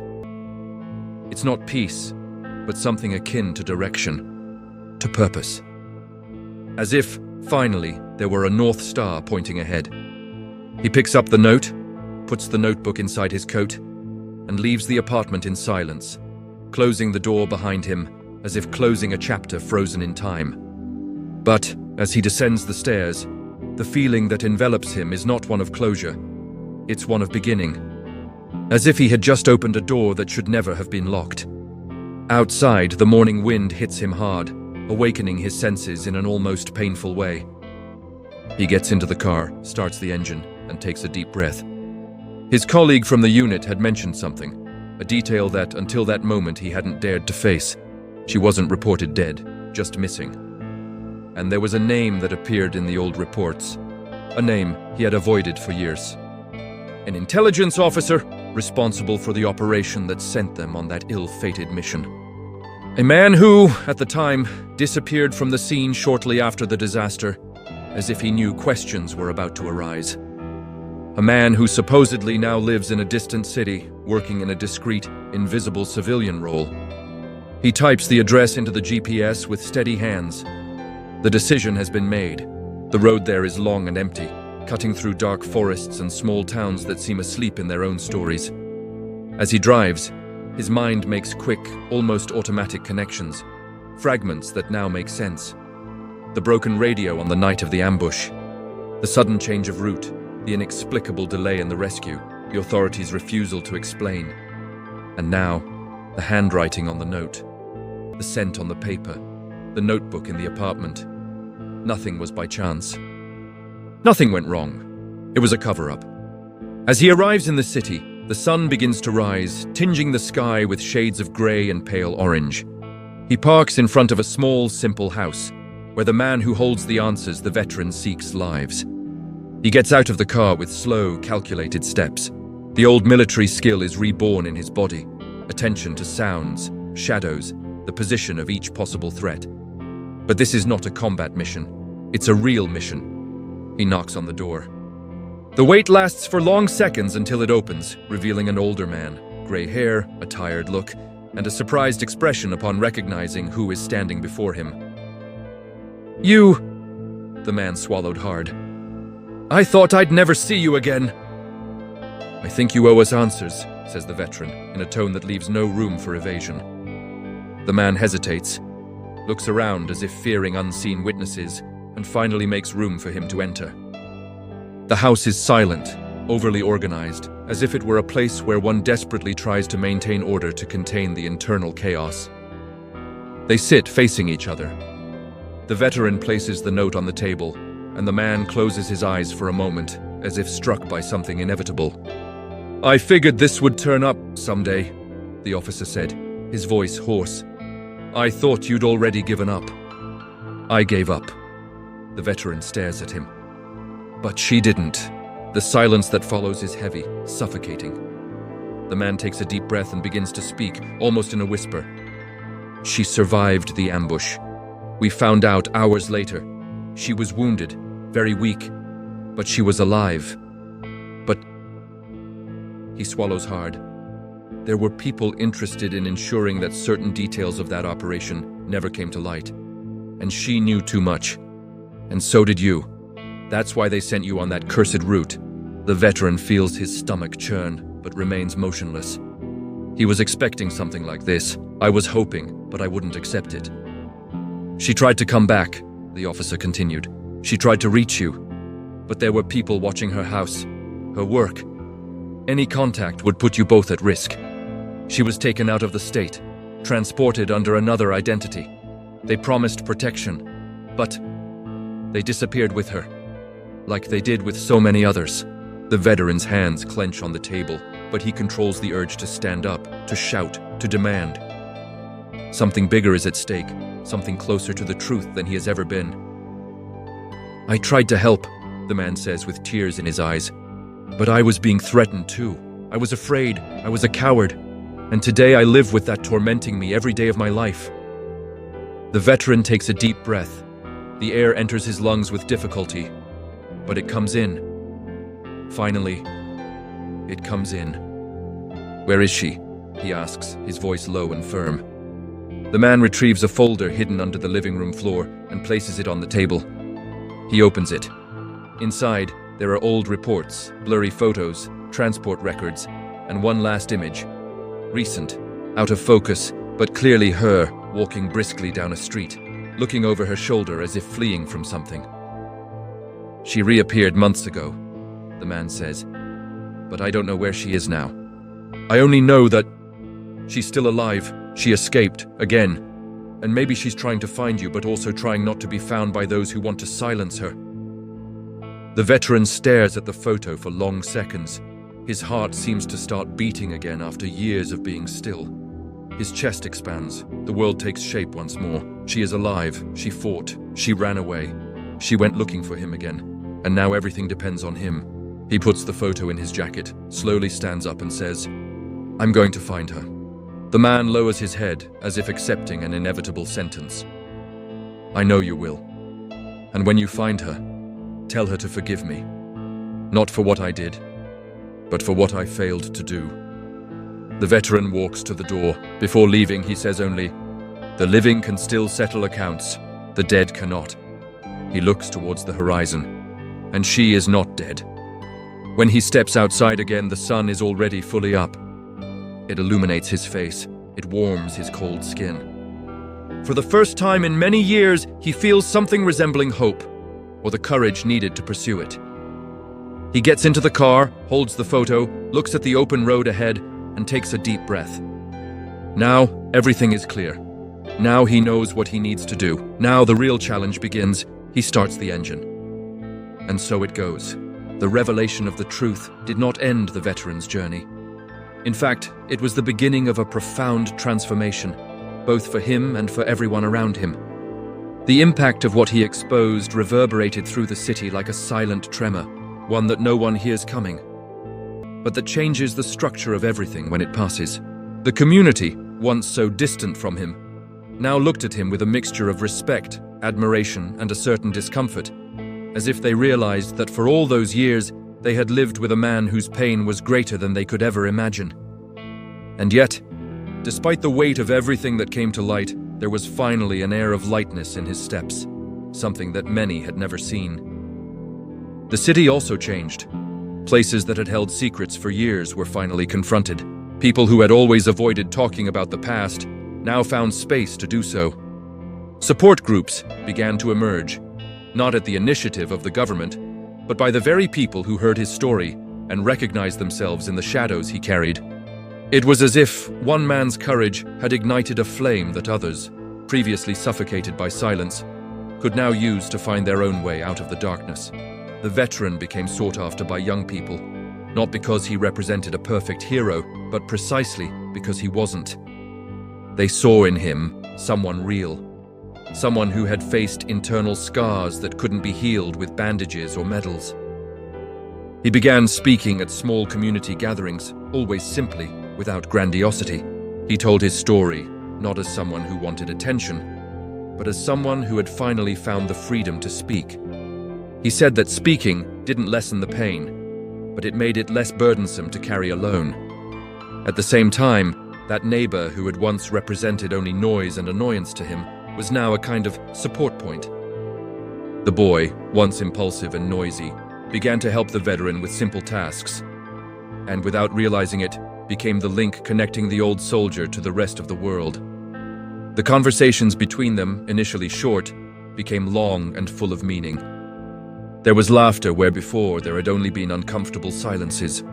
It's not peace, but something akin to direction, to purpose. As if, finally, there were a North Star pointing ahead. He picks up the note, puts the notebook inside his coat, and leaves the apartment in silence, closing the door behind him as if closing a chapter frozen in time. But, as he descends the stairs, the feeling that envelops him is not one of closure, it's one of beginning. As if he had just opened a door that should never have been locked. Outside, the morning wind hits him hard, awakening his senses in an almost painful way. He gets into the car, starts the engine, and takes a deep breath. His colleague from the unit had mentioned something, a detail that, until that moment, he hadn't dared to face. She wasn't reported dead, just missing. And there was a name that appeared in the old reports, a name he had avoided for years. An intelligence officer responsible for the operation that sent them on that ill-fated mission. A man who, at the time, disappeared from the scene shortly after the disaster, as if he knew questions were about to arise. A man who supposedly now lives in a distant city, working in a discreet, invisible civilian role. He types the address into the GPS with steady hands. The decision has been made. The road there is long and empty, cutting through dark forests and small towns that seem asleep in their own stories. As he drives, his mind makes quick, almost automatic connections, fragments that now make sense. The broken radio on the night of the ambush, the sudden change of route, the inexplicable delay in the rescue, the authorities' refusal to explain. And now, the handwriting on the note, the scent on the paper, the notebook in the apartment. Nothing was by chance. Nothing went wrong. It was a cover-up. As he arrives in the city, the sun begins to rise, tinging the sky with shades of grey and pale orange. He parks in front of a small, simple house, where the man who holds the answers, the veteran, seeks lives. He gets out of the car with slow, calculated steps. The old military skill is reborn in his body. Attention to sounds, shadows, the position of each possible threat. But this is not a combat mission. It's a real mission. He knocks on the door. The wait lasts for long seconds until it opens, revealing an older man, grey hair, a tired look, and a surprised expression upon recognizing who is standing before him. "You," the man swallowed hard. "I thought I'd never see you again." "I think you owe us answers," says the veteran, in a tone that leaves no room for evasion. The man hesitates, looks around as if fearing unseen witnesses, and finally makes room for him to enter. The house is silent, overly organized, as if it were a place where one desperately tries to maintain order to contain the internal chaos. They sit facing each other. The veteran places the note on the table, and the man closes his eyes for a moment, as if struck by something inevitable. "I figured this would turn up someday," the officer said, his voice hoarse. "I thought you'd already given up." "I gave up." The veteran stares at him. "But she didn't." The silence that follows is heavy, suffocating. The man takes a deep breath and begins to speak, almost in a whisper. "She survived the ambush. We found out hours later. She was wounded, very weak, but she was alive. But..." He swallows hard. There were people interested in ensuring that certain details of that operation never came to light. And she knew too much. And so did you. That's why they sent you on that cursed route. The veteran feels his stomach churn, but remains motionless. He was expecting something like this. "I was hoping, but I wouldn't accept it." "She tried to come back," the officer continued. "She tried to reach you. But there were people watching her house, her work. Any contact would put you both at risk. She was taken out of the state, transported under another identity. They promised protection, but they disappeared with her, like they did with so many others." The veteran's hands clench on the table, but he controls the urge to stand up, to shout, to demand. Something bigger is at stake, something closer to the truth than he has ever been. "I tried to help," the man says with tears in his eyes. "But I was being threatened too. I was afraid. I was a coward. And today I live with that tormenting me every day of my life." The veteran takes a deep breath. The air enters his lungs with difficulty, but it comes in. Finally, it comes in. "Where is she?" he asks, his voice low and firm. The man retrieves a folder hidden under the living room floor and places it on the table. He opens it. Inside, there are old reports, blurry photos, transport records, and one last image. Recent, out of focus, but clearly her, walking briskly down a street, looking over her shoulder as if fleeing from something. "She reappeared months ago," the man says, "but I don't know where she is now. I only know that she's still alive. She escaped, again. And maybe she's trying to find you, but also trying not to be found by those who want to silence her." The veteran stares at the photo for long seconds. His heart seems to start beating again after years of being still. His chest expands. The world takes shape once more. She is alive. She fought. She ran away. She went looking for him again. And now everything depends on him. He puts the photo in his jacket, slowly stands up and says, "I'm going to find her." The man lowers his head, as if accepting an inevitable sentence. "I know you will. And when you find her, tell her to forgive me. Not for what I did, but for what I failed to do." The veteran walks to the door. Before leaving, he says only, The living can still settle accounts, the dead cannot. He looks towards the horizon, and she is not dead. When he steps outside again, the sun is already fully up. It illuminates his face, it warms his cold skin. For the first time in many years, he feels something resembling hope, or the courage needed to pursue it. He gets into the car, holds the photo, looks at the open road ahead, and takes a deep breath. Now, everything is clear. Now he knows what he needs to do. Now the real challenge begins. He starts the engine. And so it goes. The revelation of the truth did not end the veteran's journey. In fact, it was the beginning of a profound transformation, both for him and for everyone around him. The impact of what he exposed reverberated through the city like a silent tremor, one that no one hears coming, but that changes the structure of everything when it passes. The community, once so distant from him, now looked at him with a mixture of respect, admiration, and a certain discomfort, as if they realized that for all those years they had lived with a man whose pain was greater than they could ever imagine. And yet, despite the weight of everything that came to light, there was finally an air of lightness in his steps, something that many had never seen. The city also changed. Places that had held secrets for years were finally confronted. People who had always avoided talking about the past now found space to do so. Support groups began to emerge, not at the initiative of the government, but by the very people who heard his story and recognized themselves in the shadows he carried. It was as if one man's courage had ignited a flame that others, previously suffocated by silence, could now use to find their own way out of the darkness. The veteran became sought after by young people, not because he represented a perfect hero, but precisely because he wasn't. They saw in him someone real, someone who had faced internal scars that couldn't be healed with bandages or medals. He began speaking at small community gatherings, always simply, without grandiosity. He told his story, not as someone who wanted attention, but as someone who had finally found the freedom to speak. He said that speaking didn't lessen the pain, but it made it less burdensome to carry alone. At the same time, that neighbor who had once represented only noise and annoyance to him was now a kind of support point. The boy, once impulsive and noisy, began to help the veteran with simple tasks, and without realizing it, became the link connecting the old soldier to the rest of the world. The conversations between them, initially short, became long and full of meaning. There was laughter where before there had only been uncomfortable silences.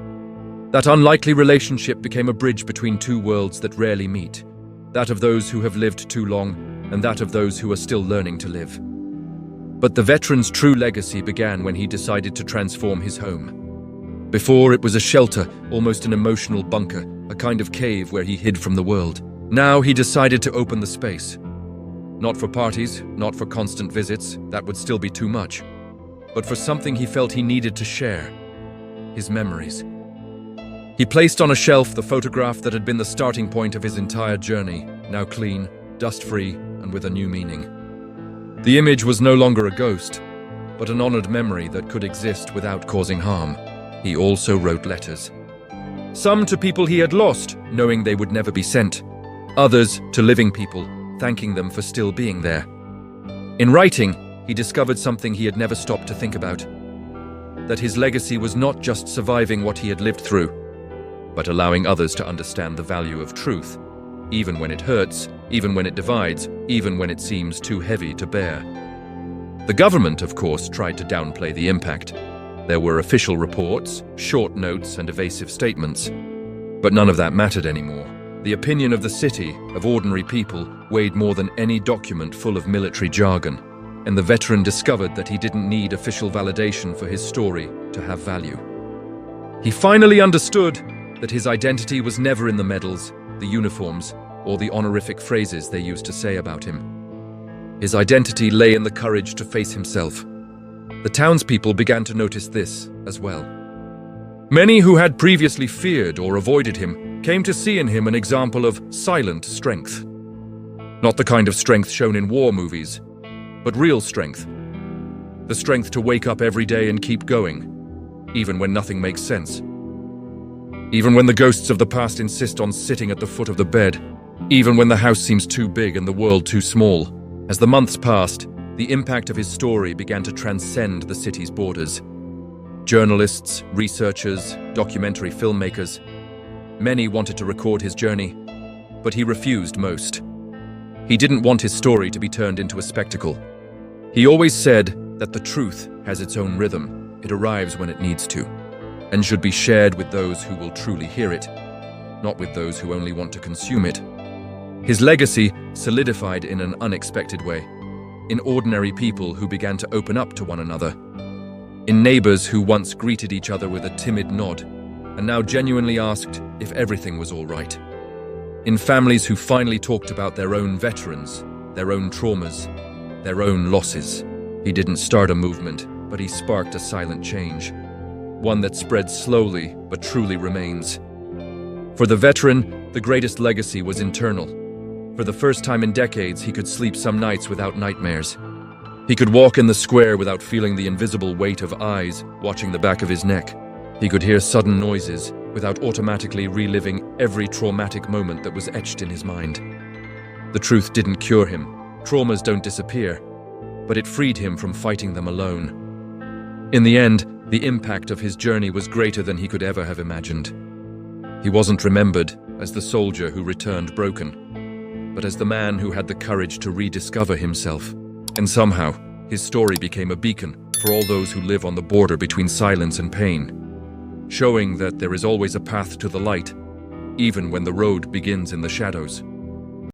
That unlikely relationship became a bridge between two worlds that rarely meet, that of those who have lived too long and that of those who are still learning to live. But the veteran's true legacy began when he decided to transform his home. Before, it was a shelter, almost an emotional bunker, a kind of cave where he hid from the world. Now he decided to open the space. Not for parties, not for constant visits, that would still be too much, but for something he felt he needed to share: his memories. He placed on a shelf the photograph that had been the starting point of his entire journey, now clean, dust-free, and with a new meaning. The image was no longer a ghost, but an honored memory that could exist without causing harm. He also wrote letters. Some to people he had lost, knowing they would never be sent. Others to living people, thanking them for still being there. In writing, he discovered something he had never stopped to think about: that his legacy was not just surviving what he had lived through, but allowing others to understand the value of truth, even when it hurts, even when it divides, even when it seems too heavy to bear. The government, of course, tried to downplay the impact. There were official reports, short notes, and evasive statements. But none of that mattered anymore. The opinion of the city, of ordinary people, weighed more than any document full of military jargon. And the veteran discovered that he didn't need official validation for his story to have value. He finally understood that his identity was never in the medals, the uniforms, or the honorific phrases they used to say about him. His identity lay in the courage to face himself. The townspeople began to notice this as well. Many who had previously feared or avoided him came to see in him an example of silent strength. Not the kind of strength shown in war movies, but real strength. The strength to wake up every day and keep going, even when nothing makes sense. Even when the ghosts of the past insist on sitting at the foot of the bed, even when the house seems too big and the world too small. As the months passed, the impact of his story began to transcend the city's borders. Journalists, researchers, documentary filmmakers, many wanted to record his journey, but he refused most. He didn't want his story to be turned into a spectacle. He always said that the truth has its own rhythm. It arrives when it needs to, and should be shared with those who will truly hear it, not with those who only want to consume it. His legacy solidified in an unexpected way, in ordinary people who began to open up to one another, in neighbors who once greeted each other with a timid nod and now genuinely asked if everything was all right, in families who finally talked about their own veterans, their own traumas, their own losses. He didn't start a movement, but he sparked a silent change, one that spread slowly but truly remains. For the veteran, the greatest legacy was internal. For the first time in decades, he could sleep some nights without nightmares. He could walk in the square without feeling the invisible weight of eyes watching the back of his neck. He could hear sudden noises without automatically reliving every traumatic moment that was etched in his mind. The truth didn't cure him. Traumas don't disappear, but it freed him from fighting them alone. In the end, the impact of his journey was greater than he could ever have imagined. He wasn't remembered as the soldier who returned broken, but as the man who had the courage to rediscover himself. And somehow, his story became a beacon for all those who live on the border between silence and pain, showing that there is always a path to the light, even when the road begins in the shadows.